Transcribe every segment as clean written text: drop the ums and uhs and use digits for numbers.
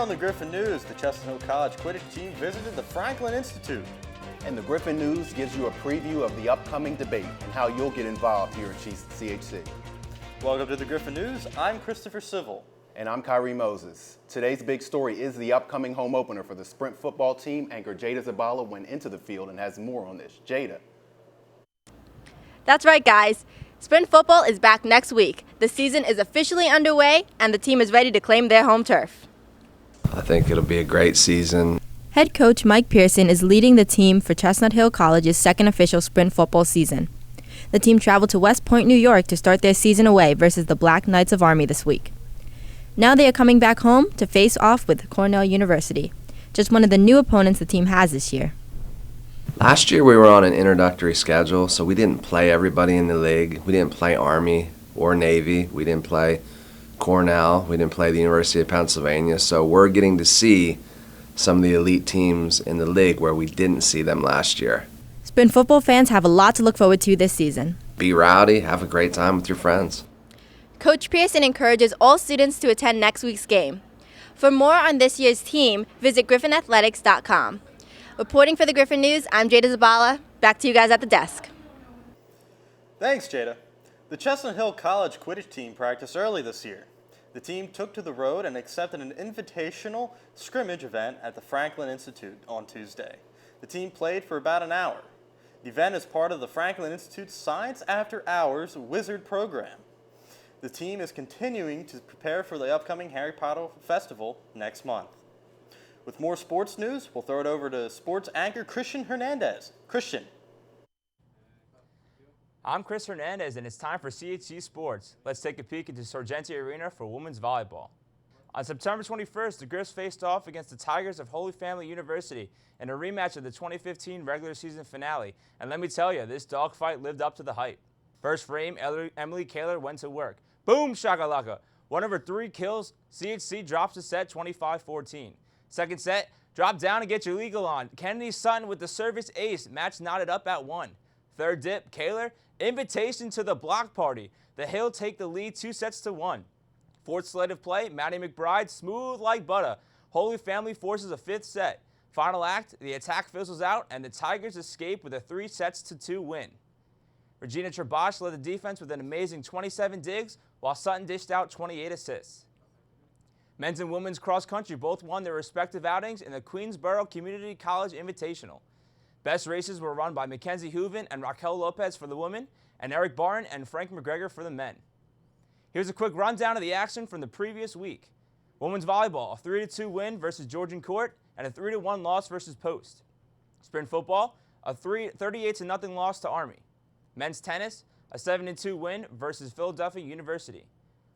on the Griffin News, the Chestnut Hill College Quidditch team visited the Franklin Institute. And the Griffin News gives you a preview of the upcoming debate and how you'll get involved here at CHC. Welcome to the Griffin News. I'm Christopher Civil. And I'm Kyrie Moses. Today's big story is the upcoming home opener for the Sprint football team. Anchor Jada Zabala went into the field and has more on this. Jada. That's right, guys. Sprint football is back next week. The season is officially underway, and the team is ready to claim their home turf. I think it'll be a great season. Head coach Mike Pearson is leading the team for Chestnut Hill College's second official sprint football season. The team traveled to West Point, New York to start their season away versus the Black Knights of Army this week. Now they are coming back home to face off with Cornell University, just one of the new opponents the team has this year. Last year we were on an introductory schedule, so we didn't play everybody in the league. We didn't play Army or Navy. We didn't play Cornell. We didn't play the University of Pennsylvania. So we're getting to see some of the elite teams in the league where we didn't see them last year. Sprint football fans have a lot to look forward to this season. Be rowdy, have a great time with your friends. Coach Pearson encourages all students to attend next week's game. For more on this year's team, visit griffinathletics.com. Reporting for the Griffin News, I'm Jada Zabala. Back to you guys at the desk. Thanks, Jada. The Chestnut Hill College Quidditch team practiced early this year. The team took to the road and accepted an invitational scrimmage event at the Franklin Institute on Tuesday. The team played for about an hour. The event is part of the Franklin Institute's Science After Hours Wizard program. The team is continuing to prepare for the upcoming Harry Potter Festival next month. With more sports news, we'll throw it over to sports anchor Christian Hernandez. Christian. I'm Chris Hernandez, and it's time for CHC Sports. Let's take a peek into Sargenti Arena for women's volleyball. On September 21st, the Griffs faced off against the Tigers of Holy Family University in a rematch of the 2015 regular season finale. And let me tell you, this dogfight lived up to the hype. First frame, Emily Kaler went to work. Boom, shakalaka. One of her 3 kills, CHC drops the set 25-14. Second set, drop down and get your legal on. Kennedy Sutton with the service ace, match knotted up at 1. Third dip, Kaler, invitation to the block party. The Hill take the lead 2-1. Fourth slate of play, Maddie McBride, smooth like butter. Holy Family forces a 5th set. Final act, the attack fizzles out, and the Tigers escape with a 3-2 win. Regina Trabosh led the defense with an amazing 27 digs, while Sutton dished out 28 assists. Men's and women's cross country both won their respective outings in the Queensborough Community College Invitational. Best races were run by Mackenzie Hooven and Raquel Lopez for the women, and Eric Barton and Frank McGregor for the men. Here's a quick rundown of the action from the previous week. Women's volleyball, a 3-2 win versus Georgian Court, and a 3-1 loss versus Post. Sprint football, a 38-0 loss to Army. Men's tennis, a 7-2 win versus Philadelphia University.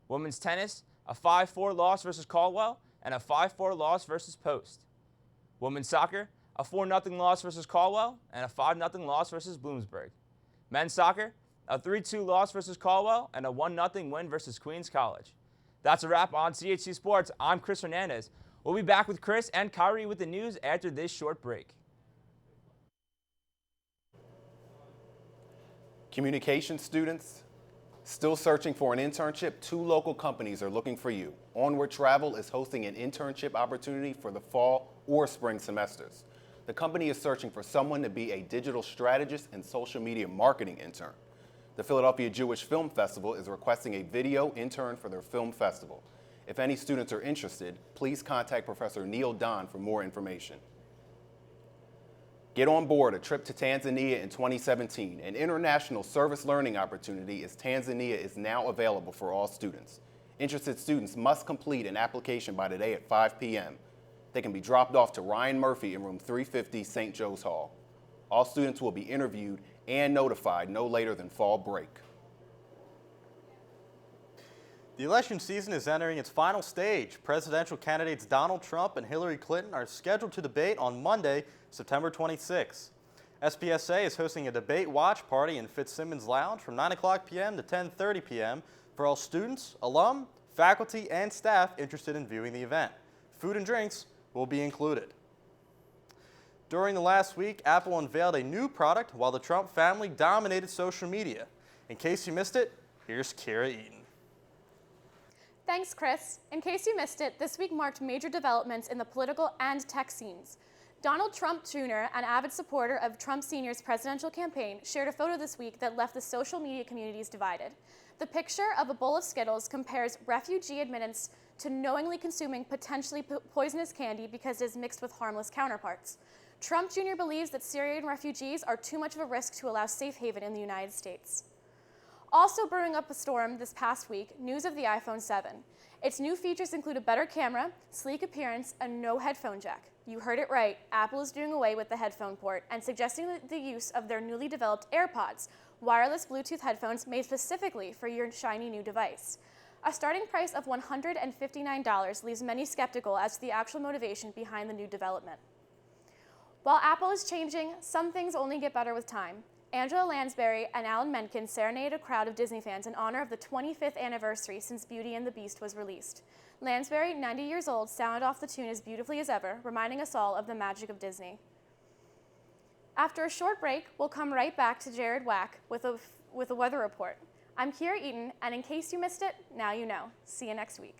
Women's tennis, a 5-4 loss versus Caldwell, and a 5-4 loss versus Post. Women's soccer, a 4-0 loss versus Caldwell, and a 5-0 loss versus Bloomsburg. Men's soccer, a 3-2 loss versus Caldwell, and a 1-0 win versus Queens College. That's a wrap on CHC Sports. I'm Chris Hernandez. We'll be back with Chris and Kyrie with the news after this short break. Communication students, still searching for an internship? 2 local companies are looking for you. Onward Travel is hosting an internship opportunity for the fall or spring semesters. The company is searching for someone to be a digital strategist and social media marketing intern. The Philadelphia Jewish Film Festival is requesting a video intern for their film festival. If any students are interested, please contact Professor Neil Don for more information. Get on board a trip to Tanzania in 2017. An international service learning opportunity as Tanzania is now available for all students. Interested students must complete an application by today at 5 p.m. They can be dropped off to Ryan Murphy in room 350, St. Joe's Hall. All students will be interviewed and notified no later than fall break. The election season is entering its final stage. Presidential candidates Donald Trump and Hillary Clinton are scheduled to debate on Monday, September 26. SPSA is hosting a debate watch party in Fitzsimmons Lounge from 9 o'clock p.m. to 10:30 p.m. for all students, alum, faculty, and staff interested in viewing the event. Food and drinks will be included. During the last week, Apple unveiled a new product while the Trump family dominated social media. In case you missed it, here's Kira Eaton. Thanks, Chris. In case you missed it, this week marked major developments in the political and tech scenes. Donald Trump Jr., an avid supporter of Trump Sr.'s presidential campaign, shared a photo this week that left the social media communities divided. The picture of a bowl of Skittles compares refugee admittance to knowingly consuming potentially poisonous candy because it is mixed with harmless counterparts. Trump Jr. believes that Syrian refugees are too much of a risk to allow safe haven in the United States. Also brewing up a storm this past week, news of the iPhone 7. Its new features include a better camera, sleek appearance, and no headphone jack. You heard it right, Apple is doing away with the headphone port and suggesting the use of their newly developed AirPods, wireless Bluetooth headphones made specifically for your shiny new device. A starting price of $159 leaves many skeptical as to the actual motivation behind the new development. While Apple is changing, some things only get better with time. Angela Lansbury and Alan Menken serenaded a crowd of Disney fans in honor of the 25th anniversary since Beauty and the Beast was released. Lansbury, 90 years old, sounded off the tune as beautifully as ever, reminding us all of the magic of Disney. After a short break, we'll come right back to Jared Wack with a weather report. I'm Kiera Eaton, and in case you missed it, now you know. See you next week.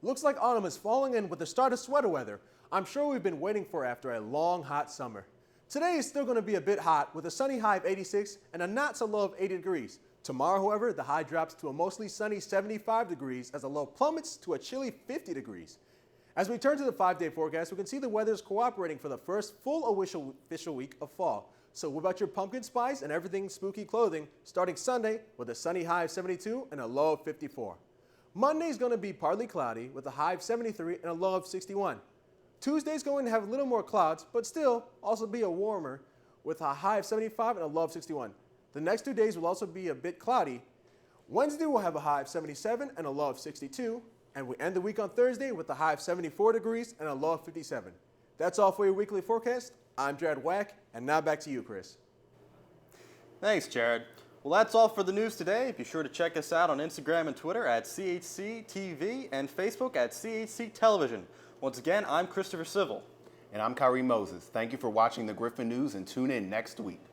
Looks like autumn is falling in with the start of sweater weather. I'm sure we've been waiting for after a long, hot summer. Today is still going to be a bit hot with a sunny high of 86 and a not so low of 80 degrees. Tomorrow, however, the high drops to a mostly sunny 75 degrees as the low plummets to a chilly 50 degrees. As we turn to the 5-day forecast, we can see the weather is cooperating for the first full official week of fall. So what about your pumpkin spice and everything spooky clothing starting Sunday with a sunny high of 72 and a low of 54. Monday is going to be partly cloudy with a high of 73 and a low of 61. Tuesday is going to have a little more clouds, but still also be a warmer with a high of 75 and a low of 61. The next 2 days will also be a bit cloudy. Wednesday will have a high of 77 and a low of 62. And we end the week on Thursday with a high of 74 degrees and a low of 57. That's all for your weekly forecast. I'm Jared Wack, and now back to you, Chris. Thanks, Jared. Well, that's all for the news today. Be sure to check us out on Instagram and Twitter at CHC TV and Facebook at CHC Television. Once again, I'm Christopher Civil. And I'm Kyrie Moses. Thank you for watching the Griffin News and tune in next week.